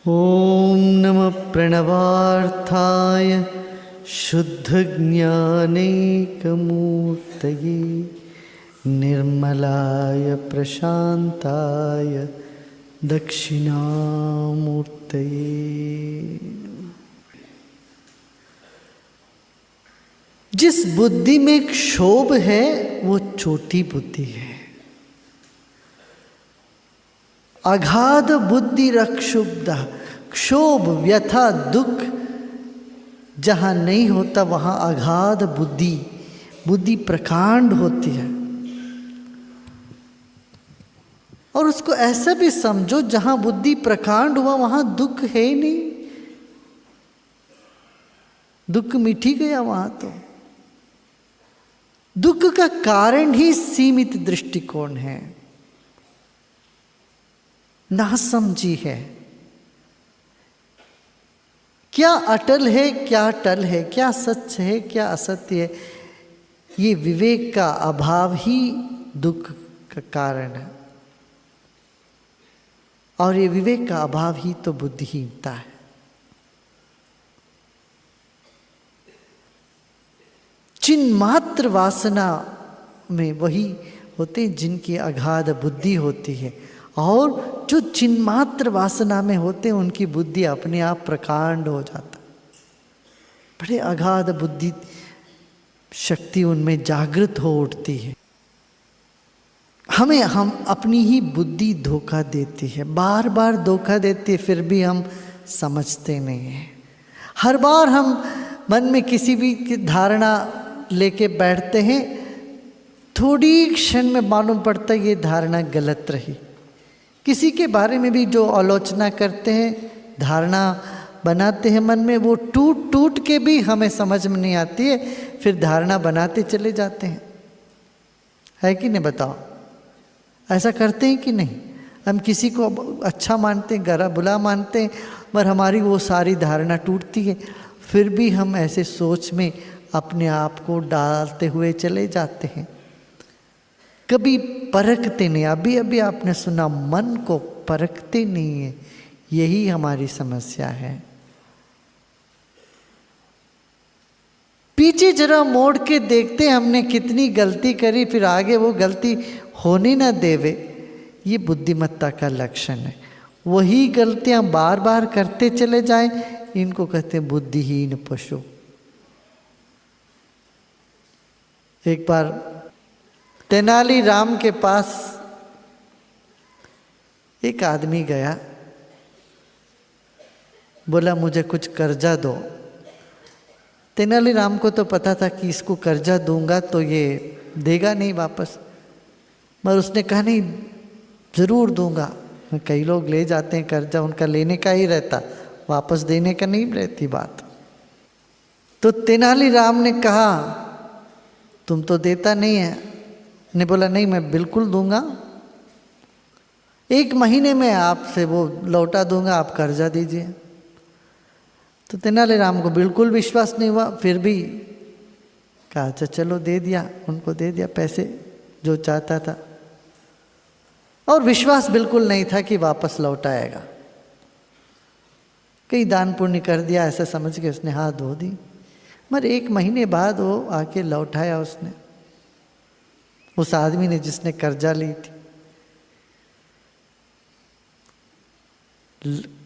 ॐ नमः प्रणवार्थाय शुद्धज्ञानैकमूर्तये निर्मलाय प्रशान्ताय दक्षिणामूर्तये। जिस बुद्धि में क्षोभ है वो छोटी बुद्धि है। अगाध बुद्धि रक्षुब्ध, क्षोभ व्यथा दुख जहाँ नहीं होता वहाँ अगाध बुद्धि प्रकांड होती है। और उसको ऐसा भी समझो, जहाँ बुद्धि प्रकांड हुआ वहाँ दुख है ही नहीं, दुख मिट ही गया वहाँ तो। दुख का कारण ही सीमित दृष्टिकोण है, नासमझी है। क्या अटल है क्या टल है, क्या सच है क्या असत्य है, ये विवेक का अभाव ही दुख का कारण है। और ये विवेक का अभाव ही तो बुद्धिहीनता है। चिन्मात्र वासना में वही होते जिनकी अगाध बुद्धि होती है, और जो चिन्मात्र वासना में होते हैं उनकी बुद्धि अपने आप प्रकांड हो जाता। बड़े अगाध बुद्धि शक्ति उनमें जागृत हो उठती है। हम अपनी ही बुद्धि धोखा देती है, बार बार धोखा देती है, फिर भी हम समझते नहीं हैं। हर बार हम मन में किसी भी धारणा लेके बैठते हैं, थोड़ी क्षण में मालूम पड़ता है ये धारणा गलत रही। किसी के बारे में भी जो आलोचना करते हैं, धारणा बनाते हैं मन में, वो टूट टूट के भी हमें समझ में नहीं आती है, फिर धारणा बनाते चले जाते हैं। है कि नहीं बताओ? ऐसा करते हैं कि नहीं? हम किसी को अच्छा मानते हैं, गरा बुला मानते हैं, पर हमारी वो सारी धारणा टूटती है, फिर भी हम ऐसे सोच में अपने आप को डालते हुए चले जाते हैं। कभी परखते नहीं। अभी अभी आपने सुना, मन को परखते नहीं है। यही हमारी समस्या है। पीछे जरा मोड़ के देखते हमने कितनी गलती करी, फिर आगे वो गलती होने ना देवे, ये बुद्धिमत्ता का लक्षण है। वही गलतियां बार बार करते चले जाएं, इनको कहते हैं बुद्धिहीन पशु। एक बार तेनालीराम के पास एक आदमी गया, बोला मुझे कुछ कर्जा दो। तेनालीराम को तो पता था कि इसको कर्जा दूंगा तो ये देगा नहीं वापस, मगर उसने कहा नहीं, ज़रूर दूंगा। कई लोग ले जाते हैं कर्जा, उनका लेने का ही रहता, वापस देने का नहीं रहती बात। तो तेनालीराम ने कहा तुम तो देता नहीं है। ने बोला नहीं, मैं बिल्कुल दूंगा, 1 महीने में आपसे वो लौटा दूंगा, आप कर्जा दीजिए। तो तेनालीराम को बिल्कुल विश्वास नहीं हुआ, फिर भी कहा अच्छा चलो, दे दिया। उनको दे दिया पैसे जो चाहता था, और विश्वास बिल्कुल नहीं था कि वापस लौट आएगा। कई दान पुण्य कर दिया ऐसा समझ के उसने हाथ धो दी, मगर 1 महीने बाद वो आके लौटाया उसने, उस आदमी ने जिसने कर्जा ली थी।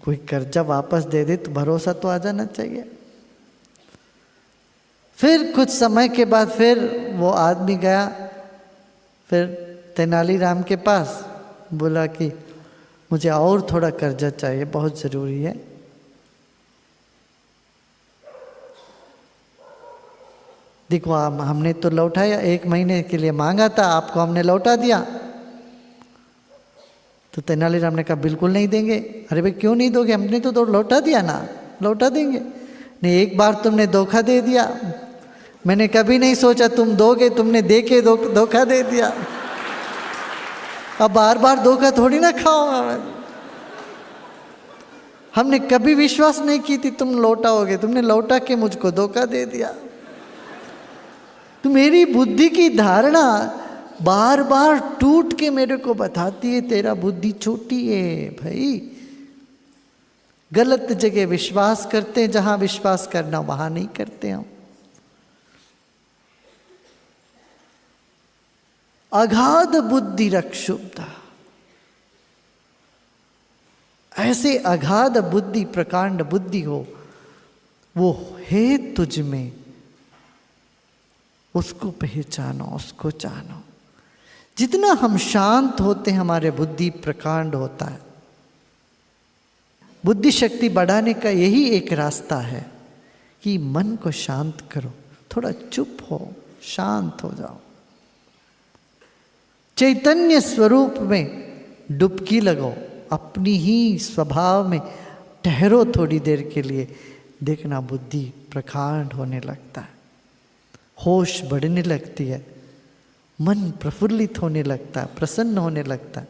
कोई कर्जा वापस दे दे तो भरोसा तो आ जाना चाहिए। फिर कुछ समय के बाद फिर वो आदमी गया फिर तेनालीराम के पास, बोला कि मुझे और थोड़ा कर्जा चाहिए, बहुत ज़रूरी है। देखो हमने तो लौटाया, 1 महीने के लिए मांगा था, आपको हमने लौटा दिया। तो तेनालीराम ने कहा बिल्कुल नहीं देंगे। अरे भाई क्यों नहीं दोगे, हमने तो लौटा दिया ना, लौटा देंगे। नहीं, एक बार तुमने धोखा दे दिया, मैंने कभी नहीं सोचा तुम दोगे, तुमने दे के धोखा दे दिया। अब बार बार धोखा थोड़ी ना खाऊंगा। हमने कभी विश्वास नहीं की थी तुम लौटाओगे, तुमने लौटा के मुझको धोखा दे दिया। तो मेरी बुद्धि की धारणा बार बार टूट के मेरे को बताती है तेरा बुद्धि छोटी है भाई। गलत जगह विश्वास करते हैं, जहां विश्वास करना वहां नहीं करते हम। अगाध बुद्धि रक्षुब्धा, ऐसे अगाध बुद्धि प्रकांड बुद्धि हो, वो है तुझ में, उसको पहचानो, उसको जानो। जितना हम शांत होते हैं हमारे बुद्धि प्रकांड होता है। बुद्धि शक्ति बढ़ाने का यही एक रास्ता है कि मन को शांत करो, थोड़ा चुप हो, शांत हो जाओ, चैतन्य स्वरूप में डुबकी लगाओ, अपनी ही स्वभाव में ठहरो थोड़ी देर के लिए। देखना बुद्धि प्रकांड होने लगता है, होश बढ़ने लगती है, मन प्रफुल्लित होने लगता है, प्रसन्न होने लगता है।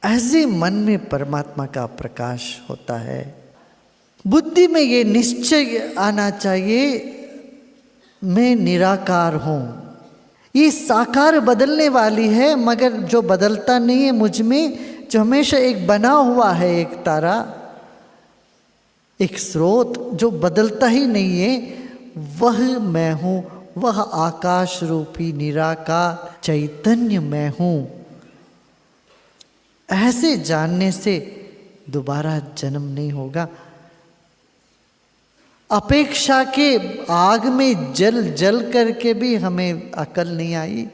ऐसे मन में परमात्मा का प्रकाश होता है। बुद्धि में ये निश्चय आना चाहिए, मैं निराकार हूँ। ये साकार बदलने वाली है, मगर जो बदलता नहीं है मुझ में, जो हमेशा एक बना हुआ है, एक तारा, एक स्रोत जो बदलता ही नहीं है, वह मैं हूँ, वह आकाश रूपी निराकार चैतन्य मैं हूँ। ऐसे जानने से दोबारा जन्म नहीं होगा। अपेक्षा के आग में जल जल करके भी हमें अकल नहीं आई।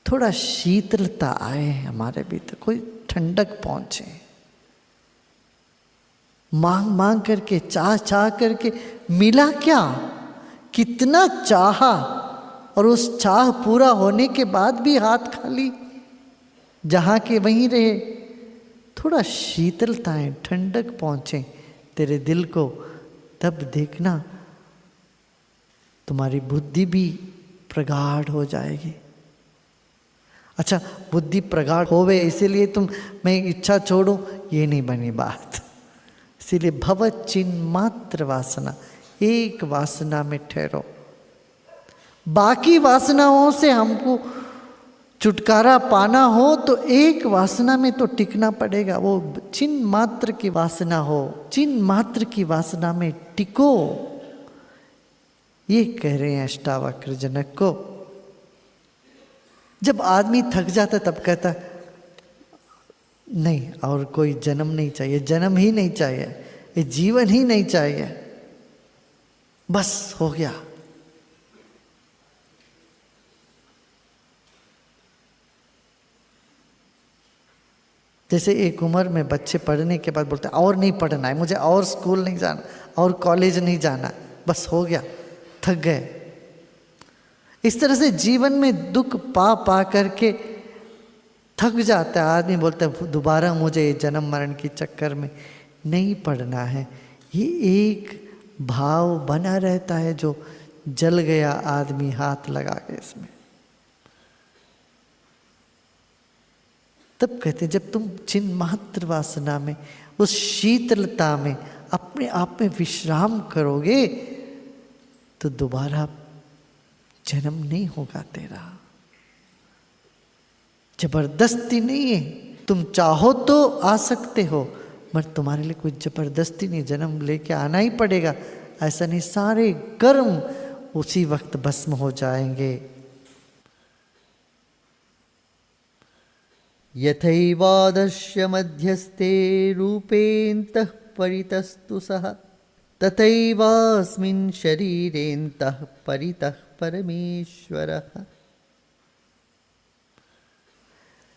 थोड़ा शीतलता आए हमारे भीतर, कोई ठंडक पहुंचे, मांग मांग करके, चाह चाह करके, मिला क्या, कितना चाहा, और उस चाह पूरा होने के बाद भी हाथ खाली, जहाँ के वहीं रहे। थोड़ा शीतलताएं, ठंडक पहुँचे तेरे दिल को, तब देखना तुम्हारी बुद्धि भी प्रगाढ़ हो जाएगी। अच्छा, बुद्धि प्रगाढ़ होवे इसीलिए मैं इच्छा छोड़ूं, ये नहीं बनी बात। इसीलिए भव चिन्ह मात्र वासना, एक वासना में ठहरो। बाकी वासनाओं से हमको छुटकारा पाना हो तो एक वासना में तो टिकना पड़ेगा। वो चिन्ह मात्र की वासना हो, चिन्ह मात्र की वासना में टिको, ये कह रहे हैं अष्टावक्र जनक को। जब आदमी थक जाता तब कहता नहीं और कोई जन्म नहीं चाहिए, जन्म ही नहीं चाहिए, ये जीवन ही नहीं चाहिए, बस हो गया। जैसे एक उम्र में बच्चे पढ़ने के बाद बोलते हैं और नहीं पढ़ना है मुझे, और स्कूल नहीं जाना, और कॉलेज नहीं जाना, बस हो गया, थक गए। इस तरह से जीवन में दुख पा पा करके थक जाता है आदमी, बोलता है दोबारा मुझे जन्म मरण के चक्कर में नहीं पढ़ना है। ये एक भाव बना रहता है जो जल गया आदमी हाथ लगा के इसमें। तब कहते जब तुम चिन्ह मात्र वासना में, उस शीतलता में अपने आप में विश्राम करोगे तो दोबारा जन्म नहीं होगा तेरा। जबरदस्ती नहीं है, तुम चाहो तो आ सकते हो, मगर तुम्हारे लिए कोई जबरदस्ती नहीं, जन्म लेके आना ही पड़ेगा ऐसा नहीं। सारे कर्म उसी वक्त भस्म हो जाएंगे। यथैवादर्श्य मध्यस्थे रूपेन्तः परितस्तु सः, तथैवास्मिन् शरीरेन्तः परितः परमेश्वरः।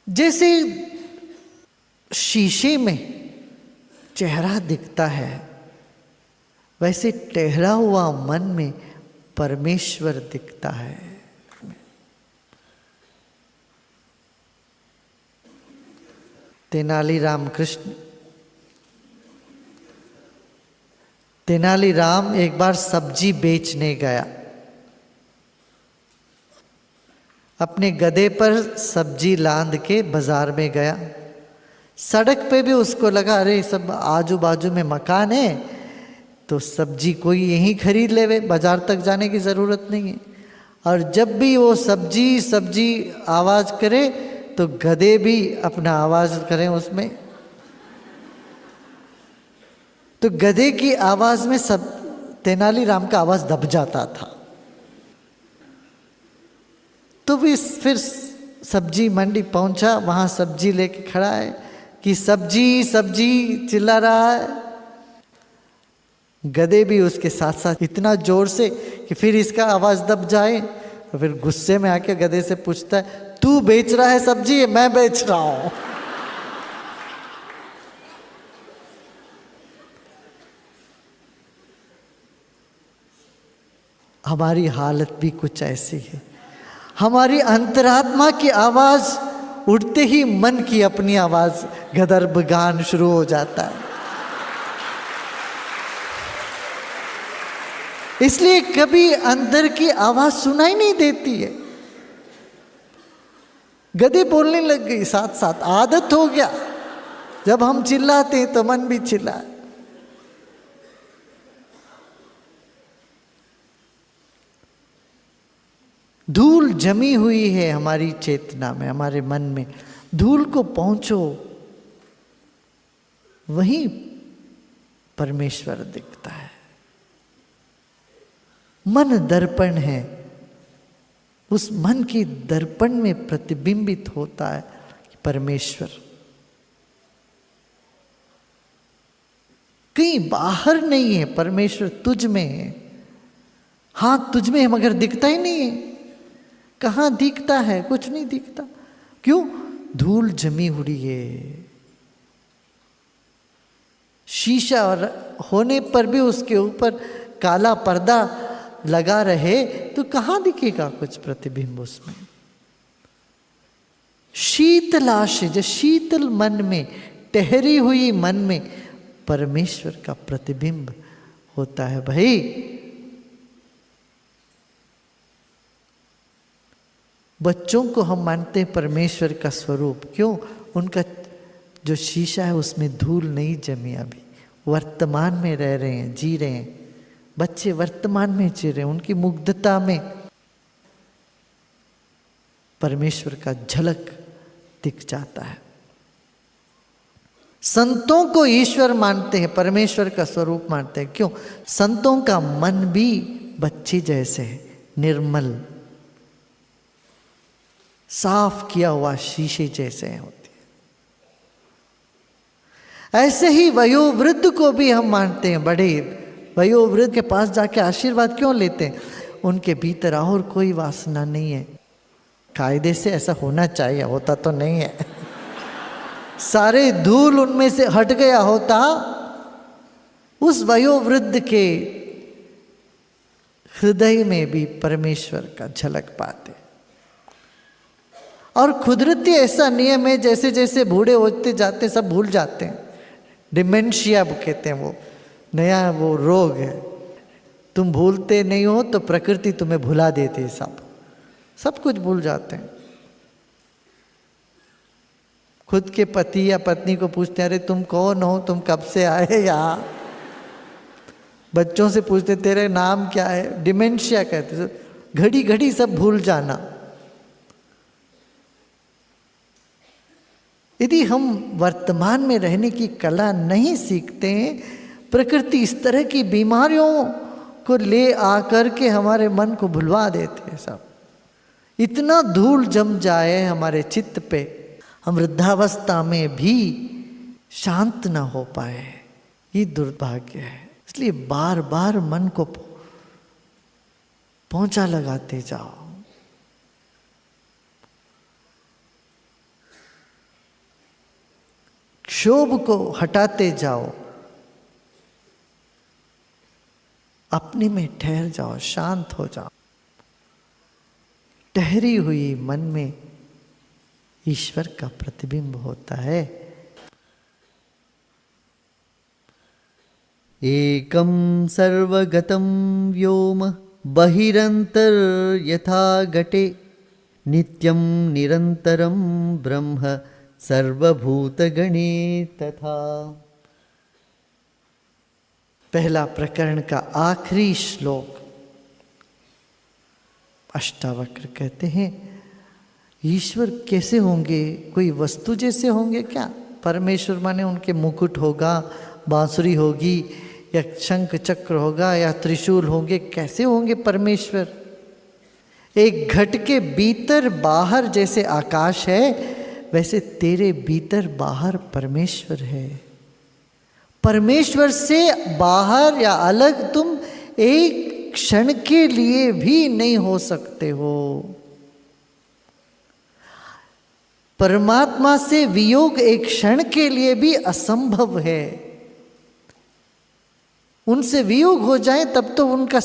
जैसे शीशे में चेहरा दिखता है, वैसे ठहरा हुआ मन में परमेश्वर दिखता है। तेनालीराम एक बार सब्जी बेचने गया। अपने गधे पर सब्जी लाद के बाजार में गया। सड़क पे भी उसको लगा अरे सब आजू बाजू में मकान है तो सब्जी कोई यहीं खरीद ले, बाजार तक जाने की ज़रूरत नहीं है। और जब भी वो सब्जी आवाज़ करे तो गधे भी अपना आवाज़ करें उसमें। तो गधे की आवाज में सब तेनालीराम का आवाज दब जाता था। तो फिर सब्जी मंडी पहुंचा, वहां सब्जी लेके खड़ा है कि सब्जी सब्जी चिल्ला रहा है। गधे भी उसके साथ साथ इतना जोर से कि फिर इसका आवाज दब जाए। तो फिर गुस्से में आके गधे से पूछता है, तू बेच रहा है सब्जी, मैं बेच रहा हूं। हमारी हालत भी कुछ ऐसी है। हमारी अंतरात्मा की आवाज उठते ही मन की अपनी आवाज गदर्भ गान शुरू हो जाता है। इसलिए कभी अंदर की आवाज सुनाई नहीं देती है। गधे बोलने लग गई साथ साथ, आदत हो गया, जब हम चिल्लाते हैं तो मन भी चिल्लाए। धूल जमी हुई है हमारी चेतना में, हमारे मन में। धूल को पहुंचो, वहीं परमेश्वर दिखता है। मन दर्पण है, उस मन की दर्पण में प्रतिबिंबित होता है परमेश्वर। कहीं बाहर नहीं है, परमेश्वर तुझ में है। हाँ तुझ में है मगर दिखता ही नहीं है। कहाँ दिखता है? कुछ नहीं दिखता। क्यों? धूल जमी हुई है। शीशा होने पर भी उसके ऊपर काला पर्दा लगा रहे तो कहाँ दिखेगा कुछ प्रतिबिंब उसमें। शीतलाश, जो शीतल मन में, ठहरी हुई मन में परमेश्वर का प्रतिबिंब होता है। भाई बच्चों को हम मानते हैं परमेश्वर का स्वरूप। क्यों? उनका जो शीशा है उसमें धूल नहीं जमी। अभी वर्तमान में रह रहे हैं, जी रहे हैं। बच्चे वर्तमान में जी रहे हैं, उनकी मुग्धता में परमेश्वर का झलक दिख जाता है। संतों को ईश्वर मानते हैं, परमेश्वर का स्वरूप मानते हैं। क्यों? संतों का मन भी बच्चे जैसे है, निर्मल, साफ किया हुआ शीशे जैसे होते हैं। ऐसे ही वयोवृद्ध को भी हम मानते हैं। बड़े वयोवृद्ध के पास जाके आशीर्वाद क्यों लेते हैं? उनके भीतर और कोई वासना नहीं है। कायदे से ऐसा होना चाहिए, होता तो नहीं है। सारे धूल उनमें से हट गया होता, उस वयोवृद्ध के हृदय में भी परमेश्वर का झलक पाते। और कुदरती ऐसा नियम है, जैसे जैसे बूढ़े होते जाते सब भूल जाते हैं। डिमेंशिया कहते हैं, वो नया वो रोग है। तुम भूलते नहीं हो तो प्रकृति तुम्हें भुला देती है। सब कुछ भूल जाते हैं। खुद के पति या पत्नी को पूछते हैं, अरे तुम कौन हो, तुम कब से आए यहाँ। बच्चों से पूछते तेरे नाम क्या है। डिमेंशिया कहते, घड़ी घड़ी सब भूल जाना। यदि हम वर्तमान में रहने की कला नहीं सीखते हैं, प्रकृति इस तरह की बीमारियों को ले आकर के हमारे मन को भुलवा देते हैं। सब इतना धूल जम जाए हमारे चित्त पे, हम वृद्धावस्था में भी शांत ना हो पाए, ये दुर्भाग्य है। इसलिए बार बार मन को पोंछा लगाते जाओ। क्षोभ को हटाते जाओ, अपने में ठहर जाओ, शांत हो जाओ। ठहरी हुई मन में ईश्वर का प्रतिबिंब होता है। एकम सर्वगतं व्योम बहिरंतर यथा घटे नित्यं निरंतरं ब्रह्म सर्वभूतगणे तथा। पहला प्रकरण का आखिरी श्लोक अष्टावक्र कहते हैं, ईश्वर कैसे होंगे? कोई वस्तु जैसे होंगे क्या? परमेश्वर माने उनके मुकुट होगा, बांसुरी होगी या शंख चक्र होगा या त्रिशूल होंगे, कैसे होंगे परमेश्वर? एक घट के भीतर बाहर जैसे आकाश है, वैसे तेरे भीतर बाहर परमेश्वर है। परमेश्वर से बाहर या अलग तुम एक क्षण के लिए भी नहीं हो सकते हो। परमात्मा से वियोग एक क्षण के लिए भी असंभव है। उनसे वियोग हो जाए तब तो उनका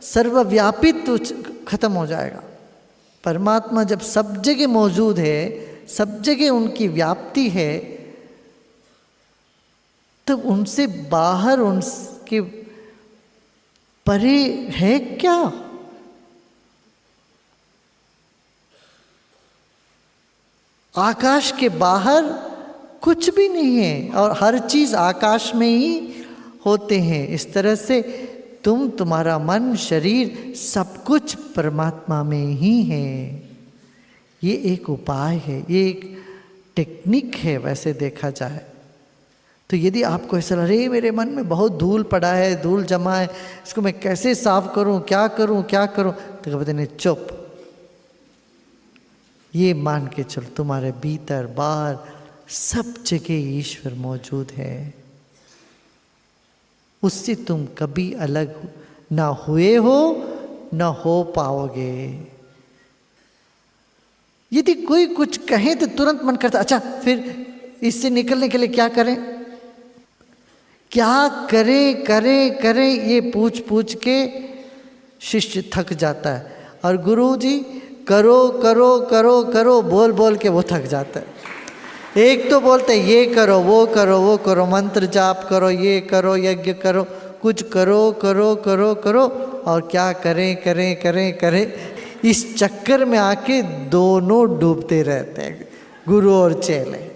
सर्वव्यापित्व खत्म हो जाएगा। परमात्मा जब सब जगह मौजूद है, सब जगह उनकी व्याप्ति है, तब उनसे बाहर, उनके परे है क्या? आकाश के बाहर कुछ भी नहीं है और हर चीज आकाश में ही होते हैं। इस तरह से तुम्हारा मन, शरीर, सब कुछ परमात्मा में ही है। ये एक उपाय है, ये एक टेक्निक है वैसे देखा जाए तो। यदि आपको ऐसा लगे मेरे मन में बहुत धूल पड़ा है, धूल जमा है, इसको मैं कैसे साफ करूं, क्या करूं, तो कहते नहीं, चुप। ये मान के चलो तुम्हारे भीतर बाहर सब जगह ईश्वर मौजूद है। उससे तुम कभी अलग ना हुए हो, ना हो पाओगे। यदि कोई कुछ कहे तो तुरंत मन करता, अच्छा फिर इससे निकलने के लिए क्या करें, क्या करें, ये पूछ पूछ के शिष्य थक जाता है। और गुरु जी करो बोल बोल के वो थक जाता है। एक तो बोलते ये करो, वो करो, मंत्र जाप करो, ये करो, यज्ञ करो, कुछ करो, और क्या करें। इस चक्कर में आके दोनों डूबते रहते हैं, गुरु और चेले।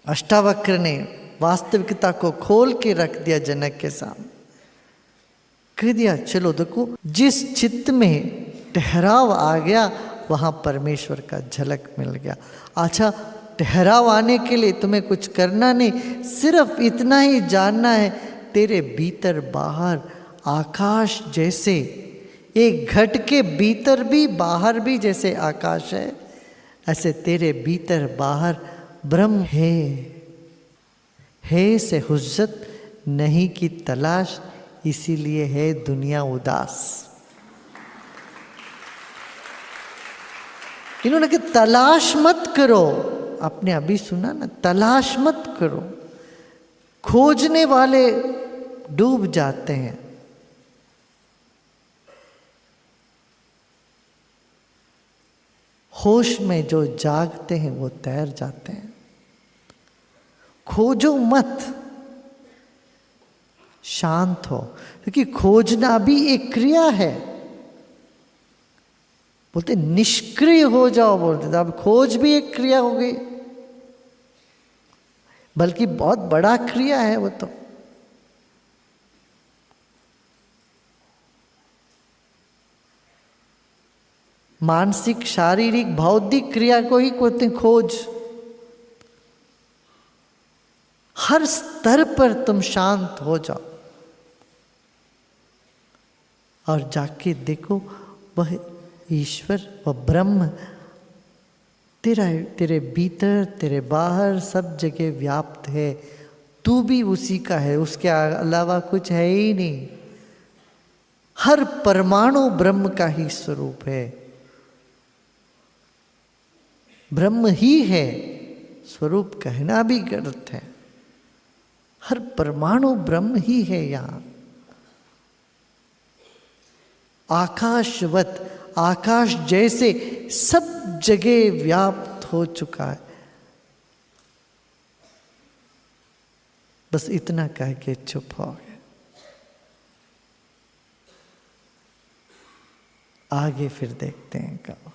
अष्टावक्र ने वास्तविकता को खोल के रख दिया जनक के सामने, कह दिया चलो देखो, जिस चित्त में ठहराव आ गया वहाँ परमेश्वर का झलक मिल गया। अच्छा, ठहराव आने के लिए तुम्हें कुछ करना नहीं, सिर्फ इतना ही जानना है, तेरे भीतर बाहर आकाश जैसे, एक घट के भीतर भी बाहर भी जैसे आकाश है, ऐसे तेरे भीतर बाहर ब्रह्म है से हुज्जत नहीं की तलाश, इसीलिए है दुनिया उदास। इन्होंने कहा तलाश मत करो, आपने अभी सुना ना, तलाश मत करो। खोजने वाले डूब जाते हैं, होश में जो जागते हैं वो तैर जाते हैं। खोजो मत, शांत हो, क्योंकि खोजना भी एक क्रिया है। बोलते निष्क्रिय हो जाओ, बोलते अब खोज भी एक क्रिया हो गई, बल्कि बहुत बड़ा क्रिया है वो तो। मानसिक, शारीरिक, बौद्धिक क्रिया को ही कहते हैं खोज। हर स्तर पर तुम शांत हो जाओ और जाके देखो, वह ईश्वर, वह ब्रह्म तेरे भीतर, तेरे बाहर सब जगह व्याप्त है। तू भी उसी का है, उसके अलावा कुछ है ही नहीं। हर परमाणु ब्रह्म का ही स्वरूप है, ब्रह्म ही है, स्वरूप कहना भी गलत है। हर परमाणु ब्रह्म ही है यहाँ। आकाशवत, आकाश जैसे सब जगह व्याप्त हो चुका है। बस इतना कह के चुप हो गए। आगे फिर देखते हैं कब।